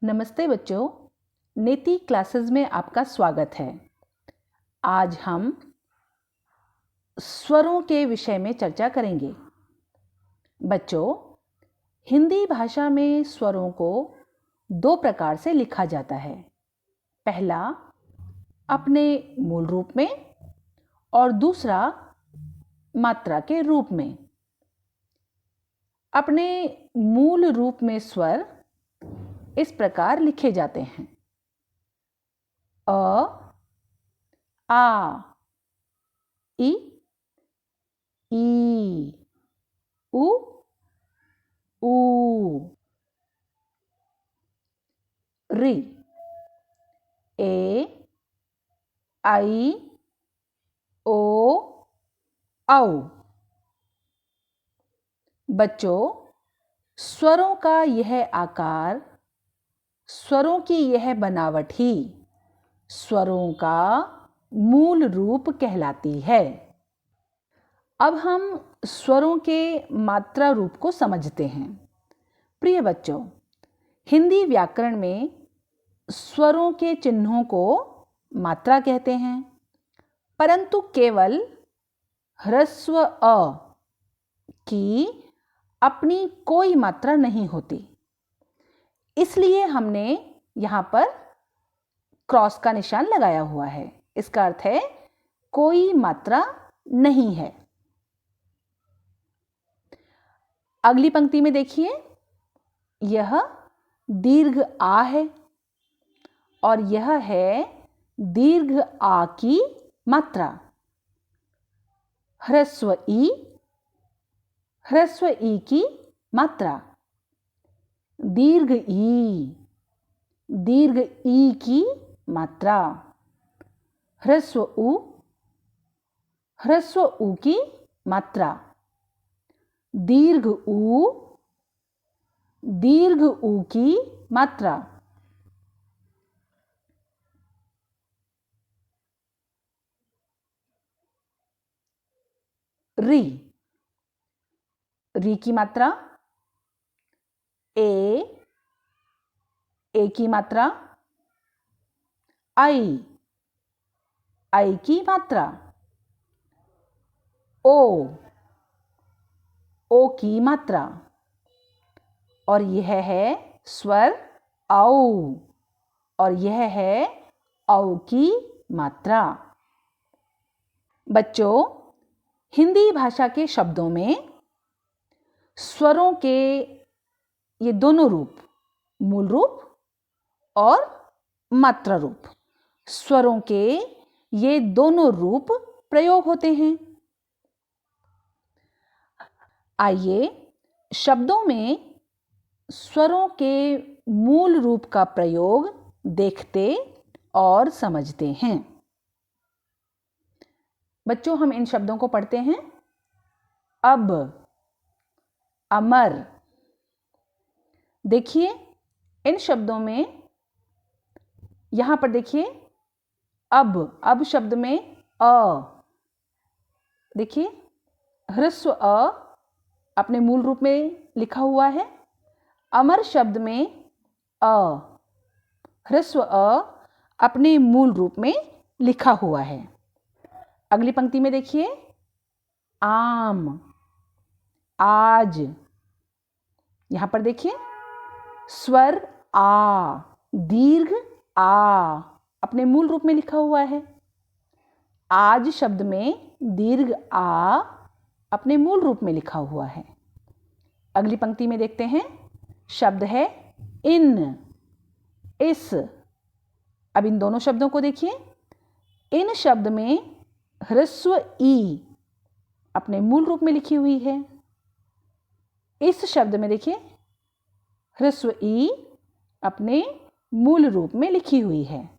नमस्ते बच्चों, नीति क्लासेस में आपका स्वागत है। आज हम स्वरों के विषय में चर्चा करेंगे। बच्चों, हिंदी भाषा में स्वरों को दो प्रकार से लिखा जाता है। पहला अपने मूल रूप में और दूसरा मात्रा के रूप में। अपने मूल रूप में स्वर इस प्रकार लिखे जाते हैं: अ, आ, इ, ई, उ, ऊ, ऋ, ए, आई, ओ, औ। बच्चों, स्वरों का यह आकार, स्वरों की यह बनावट ही स्वरों का मूल रूप कहलाती है। अब हम स्वरों के मात्रा रूप को समझते हैं। प्रिय बच्चों, हिंदी व्याकरण में स्वरों के चिन्हों को मात्रा कहते हैं, परंतु केवल ह्रस्व अ की अपनी कोई मात्रा नहीं होती। इसलिए हमने यहाँ पर क्रॉस का निशान लगाया हुआ है। इसका अर्थ है कोई मात्रा नहीं है। अगली पंक्ति में देखिए, यह दीर्घ आ है और यह है दीर्घ आ की मात्रा। ह्रस्व ई की मात्रा। दीर्घ ई की मात्रा। ह्रस्व उ की मात्रा। दीर्घ ऊ की मात्रा। री की मात्रा। ए की मात्रा। आई की मात्रा। ओ की मात्रा। और यह है स्वर औ, और यह है औ की मात्रा। बच्चों, हिंदी भाषा के शब्दों में स्वरों के ये दोनों रूप, मूल रूप और मात्रा रूप, स्वरों के ये दोनों रूप प्रयोग होते हैं। आइए शब्दों में स्वरों के मूल रूप का प्रयोग देखते और समझते हैं। बच्चों, हम इन शब्दों को पढ़ते हैं। अब, अमर। देखिए इन शब्दों में, यहां पर देखिए अब शब्द में अ, देखिए ह्रस्व अ अपने मूल रूप में लिखा हुआ है। अमर शब्द में अ, ह्रस्व अ अपने मूल रूप में लिखा हुआ है। अगली पंक्ति में देखिए, आम, आज। यहां पर देखिए स्वर आ, दीर्घ आ अपने मूल रूप में लिखा हुआ है। आज शब्द में दीर्घ आ अपने मूल रूप में लिखा हुआ है। अगली पंक्ति में देखते हैं, शब्द है इन, इस। अब इन दोनों शब्दों को देखिए। इन शब्द में ह्रस्व ई अपने मूल रूप में लिखी हुई है। इस शब्द में देखिए ह्रस्व ई अपने मूल रूप में लिखी हुई है।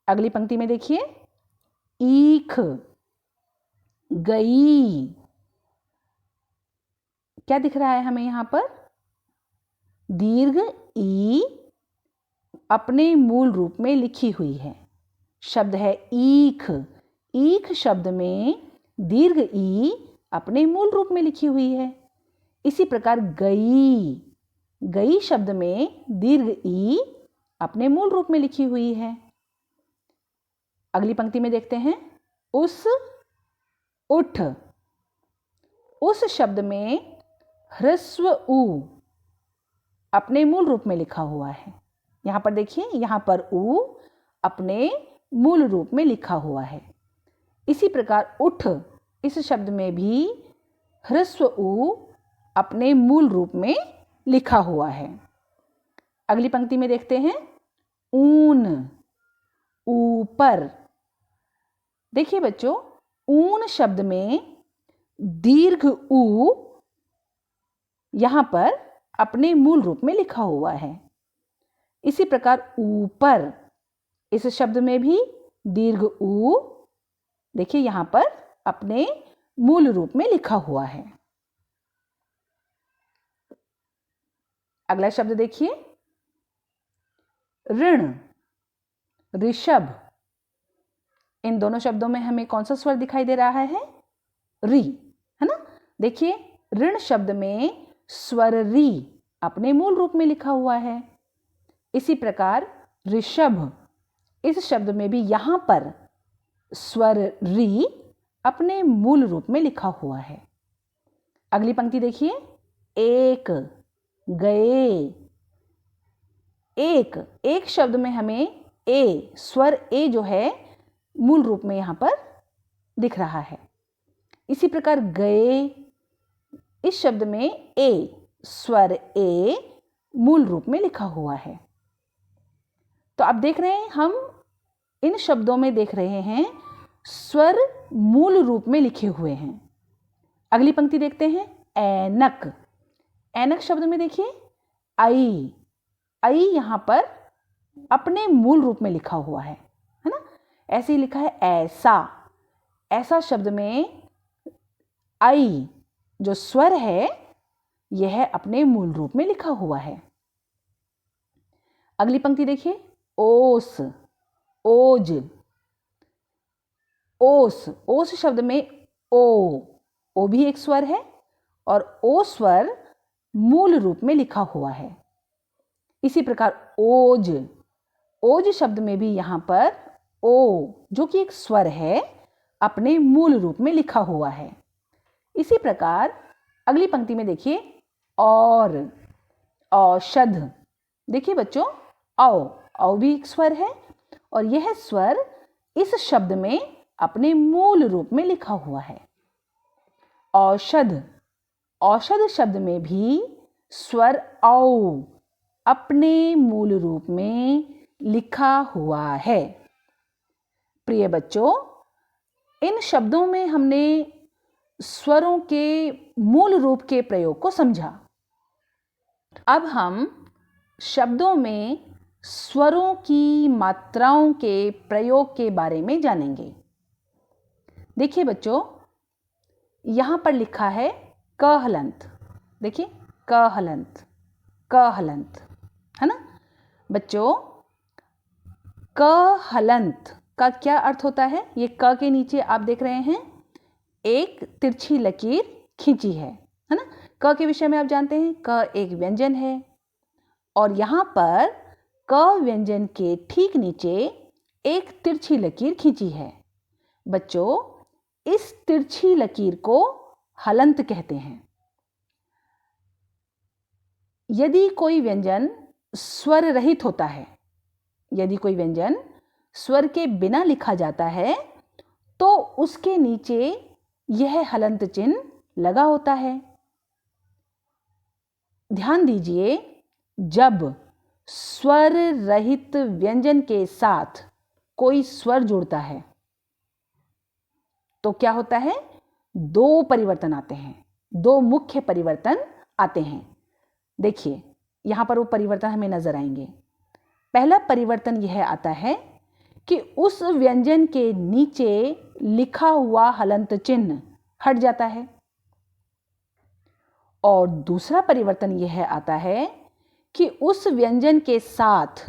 अगली पंक्ति में देखिए, ईख, गई। क्या दिख रहा है हमें यहां पर? दीर्घ ई अपने मूल रूप में लिखी हुई है। शब्द है ईख। ईख शब्द में दीर्घ ई अपने मूल रूप में लिखी हुई है। इसी प्रकार गई, गई शब्द में दीर्घ ई अपने मूल रूप में लिखी हुई है। अगली पंक्ति में देखते हैं, उस, उठ। उस शब्द में ह्रस्व उ अपने मूल रूप में लिखा हुआ है। यहाँ पर देखिए, यहाँ पर उ अपने मूल रूप में लिखा हुआ है। इसी प्रकार उठ, इस शब्द में भी ह्रस्व उ अपने मूल रूप में लिखा हुआ है। अगली पंक्ति में देखते हैं, ऊन, ऊपर। देखिए बच्चों, ऊन शब्द में दीर्घ उ यहाँ पर अपने मूल रूप में लिखा हुआ है। इसी प्रकार ऊपर, इस शब्द में भी दीर्घ उ देखिए यहाँ पर अपने मूल रूप में लिखा हुआ है। अगला शब्द देखिए, ऋण, ऋषभ। इन दोनों शब्दों में हमें कौन सा स्वर दिखाई दे रहा है? री, है ना। देखिए, ऋण शब्द में स्वर री अपने मूल रूप में लिखा हुआ है। इसी प्रकार ऋषभ, इस शब्द में भी यहां पर स्वर री अपने मूल रूप में लिखा हुआ है। अगली पंक्ति देखिए, एक, गए। एक शब्द में हमें ए, स्वर ए जो है मूल रूप में यहां पर दिख रहा है। इसी प्रकार गए, इस शब्द में ए, स्वर ए मूल रूप में लिखा हुआ है। तो आप देख रहे हैं, हम इन शब्दों में देख रहे हैं स्वर मूल रूप में लिखे हुए हैं। अगली पंक्ति देखते हैं, ऐनक। ऐनक शब्द में देखिए, आई, आई यहां पर अपने मूल रूप में लिखा हुआ है ना। ऐसे ही लिखा है ऐसा। ऐसा शब्द में आई जो स्वर है यह अपने मूल रूप में लिखा हुआ है। अगली पंक्ति देखिए, ओस, ओज। ओस, ओस शब्द में ओ भी एक स्वर है और ओ स्वर मूल रूप में लिखा हुआ है। इसी प्रकार ओज, ओज शब्द में भी यहां पर ओ जो कि एक स्वर है अपने मूल रूप में लिखा हुआ है। इसी प्रकार अगली पंक्ति में देखिए, और, औषध। देखिए बच्चों, औ भी एक स्वर है और यह स्वर इस शब्द में अपने मूल रूप में लिखा हुआ है। औषध, औषध शब्द में भी स्वर औ अपने मूल रूप में लिखा हुआ है। प्रिय बच्चों, इन शब्दों में हमने स्वरों के मूल रूप के प्रयोग को समझा। अब हम शब्दों में स्वरों की मात्राओं के प्रयोग के बारे में जानेंगे। देखिए बच्चों, यहां पर लिखा है क हलंत। देखिए, क हलंत, क हलंत, है ना बच्चों। क हलंत का क्या अर्थ होता है? ये क के नीचे आप देख रहे हैं एक तिरछी लकीर खींची है ना। क के विषय में आप जानते हैं, क एक व्यंजन है और यहां पर क व्यंजन के ठीक नीचे एक तिरछी लकीर खींची है। बच्चों, इस तिरछी लकीर को हलंत कहते हैं। यदि कोई व्यंजन स्वर रहित होता है, यदि कोई व्यंजन स्वर के बिना लिखा जाता है तो उसके नीचे यह हलंत चिन्ह लगा होता है। ध्यान दीजिए, जब स्वर रहित व्यंजन के साथ कोई स्वर जुड़ता है तो क्या होता है? दो परिवर्तन आते हैं, दो मुख्य परिवर्तन आते हैं। देखिए, यहां पर वो परिवर्तन हमें नजर आएंगे। पहला परिवर्तन यह आता है कि उस व्यंजन के नीचे लिखा हुआ हलंत चिन्ह हट जाता है और दूसरा परिवर्तन यह आता है कि उस व्यंजन के साथ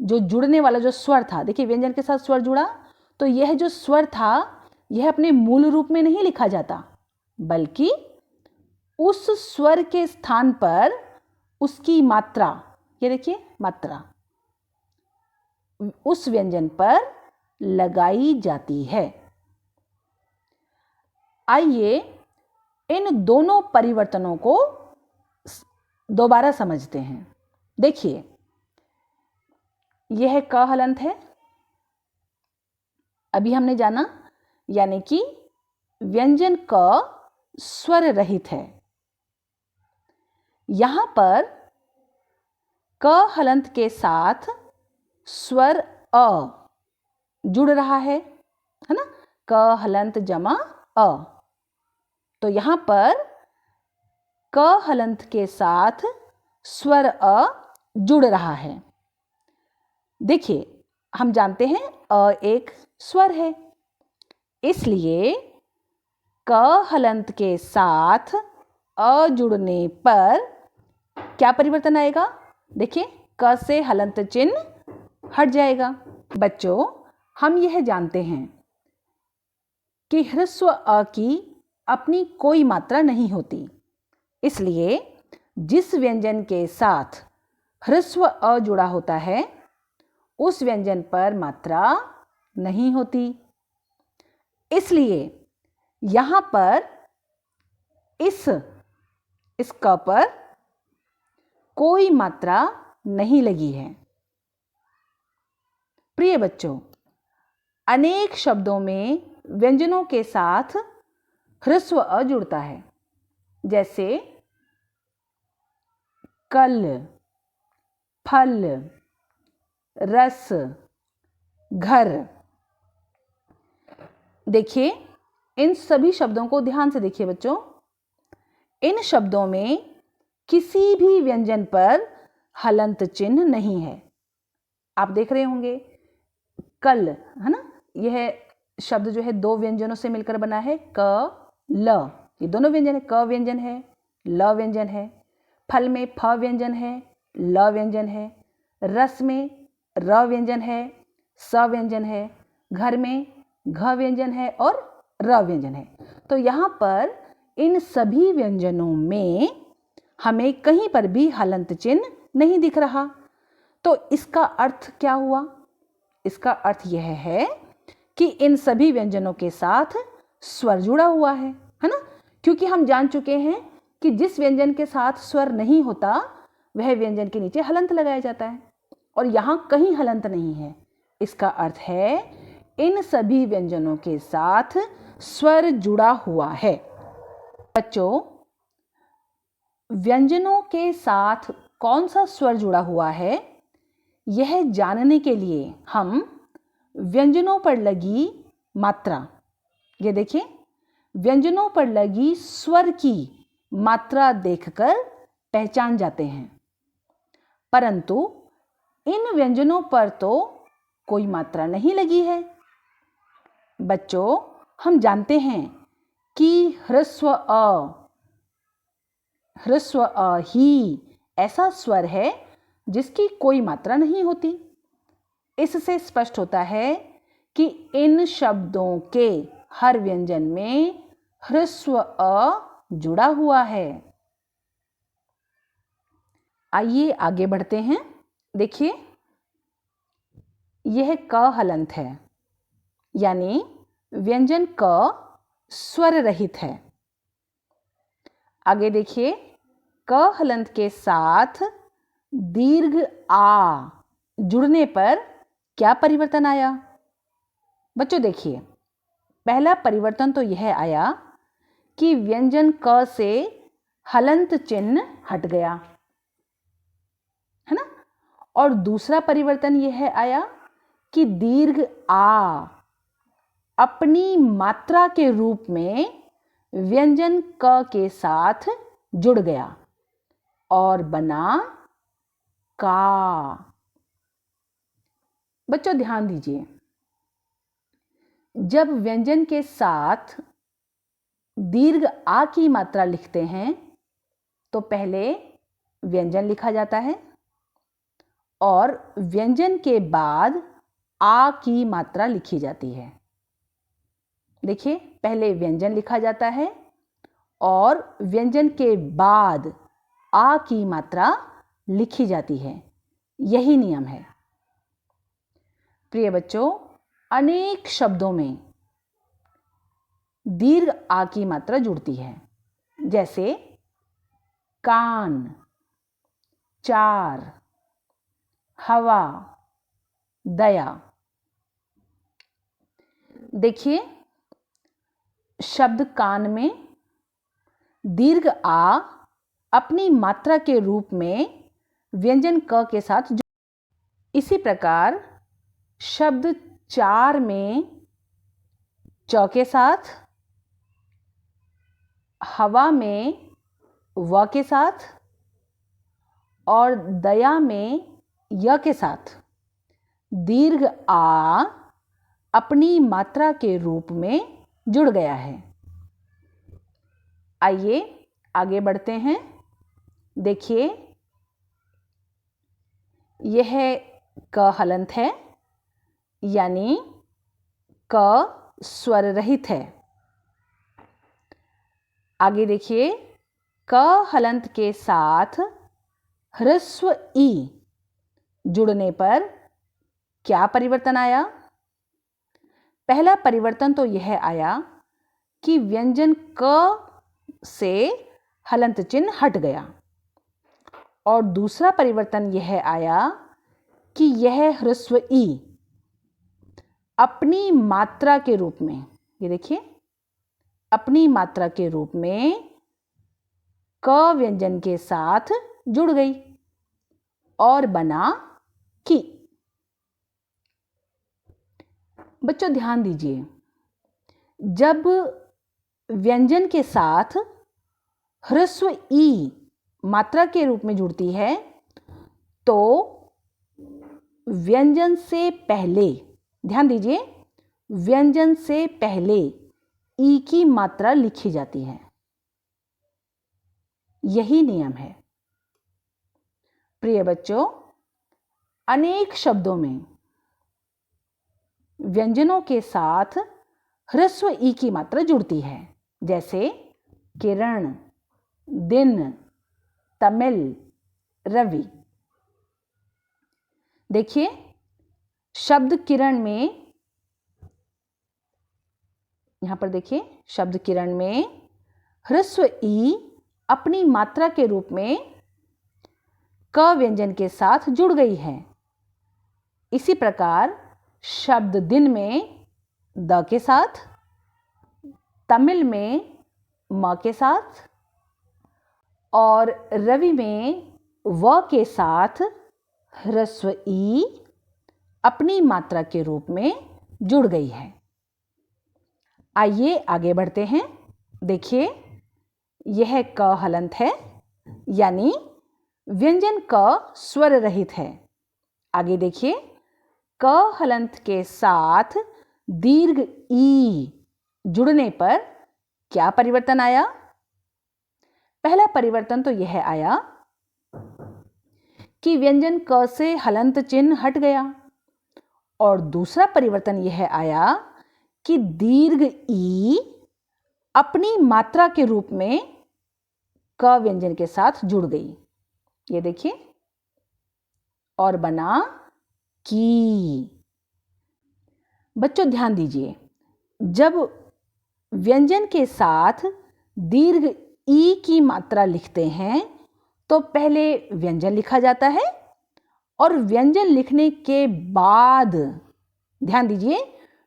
जो जुड़ने वाला जो स्वर था, देखिए व्यंजन के साथ स्वर जुड़ा तो यह जो स्वर था यह अपने मूल रूप में नहीं लिखा जाता, बल्कि उस स्वर के स्थान पर उसकी मात्रा, ये देखिए मात्रा, उस व्यंजन पर लगाई जाती है। आइए इन दोनों परिवर्तनों को दोबारा समझते हैं। देखिए, यह क हलंत है, अभी हमने जाना, यानी कि व्यंजन क स्वर रहित है। यहां पर क हलंत के साथ स्वर अ जुड़ रहा है ना, क हलंत जमा अ। तो यहां पर क हलंत के साथ स्वर अ जुड़ रहा है। देखिए, हम जानते हैं अ एक स्वर है, इसलिए क हलंत के साथ अ जुड़ने पर क्या परिवर्तन आएगा? देखिए, क से हलंत चिन्ह हट जाएगा। बच्चों, हम यह जानते हैं कि ह्रस्व अ की अपनी कोई मात्रा नहीं होती, इसलिए जिस व्यंजन के साथ ह्रस्व अ जुड़ा होता है उस व्यंजन पर मात्रा नहीं होती। इसलिए यहां पर इस क पर कोई मात्रा नहीं लगी है। प्रिय बच्चों, अनेक शब्दों में व्यंजनों के साथ ह्रस्व अ जुड़ता है, जैसे कल, फल, रस, घर। देखिए, इन सभी शब्दों को ध्यान से देखिए बच्चों। इन शब्दों में किसी भी व्यंजन पर हलंत चिन्ह नहीं है। आप देख रहे होंगे कल, है ना, यह शब्द जो है दो व्यंजनों से मिलकर बना है, क ल। ये दोनों व्यंजन है, क व्यंजन है, ल व्यंजन है। फल में फ व्यंजन है, ल व्यंजन है। रस में र व्यंजन है, स व्यंजन है। घर में घ व्यंजन है और र व्यंजन है। तो यहाँ पर इन सभी व्यंजनों में हमें कहीं पर भी हलंत चिन्ह नहीं दिख रहा। तो इसका अर्थ क्या हुआ? इसका अर्थ यह है कि इन सभी व्यंजनों के साथ स्वर जुड़ा हुआ है ना? क्योंकि हम जान चुके हैं कि जिस व्यंजन के साथ स्वर नहीं होता वह व्यंजन के नीचे हलंत लगाया जाता है, और यहाँ कहीं हलंत नहीं है। इसका अर्थ है इन सभी व्यंजनों के साथ स्वर जुड़ा हुआ है। बच्चों, व्यंजनों के साथ कौन सा स्वर जुड़ा हुआ है, यह जानने के लिए हम व्यंजनों पर लगी मात्रा, ये देखिए, व्यंजनों पर लगी स्वर की मात्रा देखकर पहचान जाते हैं। परंतु इन व्यंजनों पर तो कोई मात्रा नहीं लगी है। बच्चों, हम जानते हैं कि ह्रस्व अ ही ऐसा स्वर है जिसकी कोई मात्रा नहीं होती। इससे स्पष्ट होता है कि इन शब्दों के हर व्यंजन में ह्रस्व अ जुड़ा हुआ है। आइए आगे बढ़ते हैं। देखिए, यह क हलंत है, यानी व्यंजन क स्वर रहित है। आगे देखिए, क हलंत के साथ दीर्घ आ जुड़ने पर क्या परिवर्तन आया? बच्चों देखिए, पहला परिवर्तन तो यह आया कि व्यंजन क से हलंत चिन्ह हट गया, है ना? और दूसरा परिवर्तन यह आया कि दीर्घ आ अपनी मात्रा के रूप में व्यंजन क के साथ जुड़ गया और बना का। बच्चों ध्यान दीजिए, जब व्यंजन के साथ दीर्घ आ की मात्रा लिखते हैं तो पहले व्यंजन लिखा जाता है और व्यंजन के बाद आ की मात्रा लिखी जाती है। देखिए, पहले व्यंजन लिखा जाता है और व्यंजन के बाद आ की मात्रा लिखी जाती है। यही नियम है। प्रिय बच्चों, अनेक शब्दों में दीर्घ आ की मात्रा जुड़ती है, जैसे कान, चार, हवा, दया। देखिए, शब्द कान में दीर्घ आ अपनी मात्रा के रूप में व्यंजन क के साथ इसी प्रकार शब्द चार में च के साथ, हवा में व के साथ और दया में य के साथ दीर्घ आ अपनी मात्रा के रूप में जुड़ गया है। आइए आगे बढ़ते हैं। देखिए, यह क हलंत है, यानी क स्वर रहित है। आगे देखिए, क हलंत के साथ ह्रस्व ई जुड़ने पर क्या परिवर्तन आया? पहला परिवर्तन तो यह आया कि व्यंजन क से हलंत चिन्ह हट गया, और दूसरा परिवर्तन यह आया कि यह ह्रस्व ई अपनी मात्रा के रूप में, ये देखिए, अपनी मात्रा के रूप में क व्यंजन के साथ जुड़ गई और बना की। बच्चों ध्यान दीजिए, जब व्यंजन के साथ ह्रस्व ई मात्रा के रूप में जुड़ती है तो व्यंजन से पहले, ध्यान दीजिए, व्यंजन से पहले ई की मात्रा लिखी जाती है। यही नियम है। प्रिय बच्चों, अनेक शब्दों में व्यंजनों के साथ ह्रस्व ई की मात्रा जुड़ती है, जैसे किरण, दिन, तमिल, रवि। देखिए, शब्द किरण में, यहां पर देखिए, शब्द किरण में ह्रस्व ई अपनी मात्रा के रूप में क व्यंजन के साथ जुड़ गई है। इसी प्रकार शब्द दिन में द के साथ, तमिल में म के साथ और रवि में व के साथ ह्रस्व ई अपनी मात्रा के रूप में जुड़ गई है। आइए आगे बढ़ते हैं। देखिए, यह क हलंत है, यानी व्यंजन क स्वर रहित है। आगे देखिए, क हलंत के साथ दीर्घ ई जुड़ने पर क्या परिवर्तन आया? पहला परिवर्तन तो यह आया कि व्यंजन क से हलंत चिन्ह हट गया, और दूसरा परिवर्तन यह आया कि दीर्घ ई अपनी मात्रा के रूप में क व्यंजन के साथ जुड़ गई। ये देखिए, और बना की। बच्चों ध्यान दीजिए, जब व्यंजन के साथ दीर्घ ई की मात्रा लिखते हैं तो पहले व्यंजन लिखा जाता है, और व्यंजन लिखने के बाद, ध्यान दीजिए,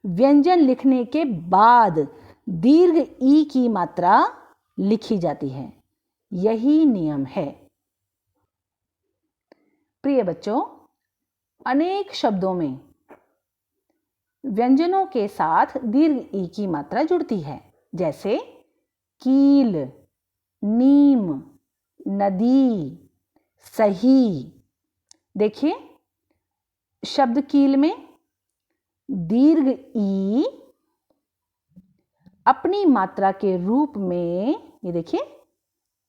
व्यंजन लिखने के बाद दीर्घ ई की मात्रा लिखी जाती है। यही नियम है। प्रिय बच्चों, अनेक शब्दों में व्यंजनों के साथ दीर्घ ई की मात्रा जुड़ती है, जैसे कील, नीम, नदी, सही। देखिए, शब्द कील में दीर्घ ई अपनी मात्रा के रूप में, ये देखिए,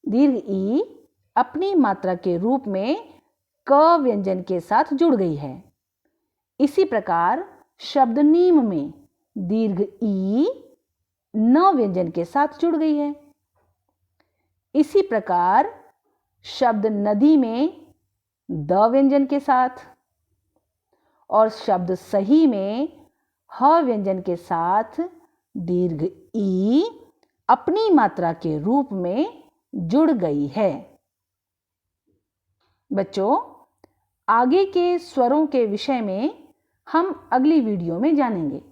दीर्घ ई अपनी मात्रा के रूप में क व्यंजन के साथ जुड़ गई है। इसी प्रकार शब्द नीम में दीर्घ ई न व्यंजन के साथ जुड़ गई है। इसी प्रकार शब्द नदी में द व्यंजन के साथ और शब्द सही में ह व्यंजन के साथ दीर्घ ई अपनी मात्रा के रूप में जुड़ गई है। बच्चों, आगे के स्वरों के विषय में हम अगली वीडियो में जानेंगे।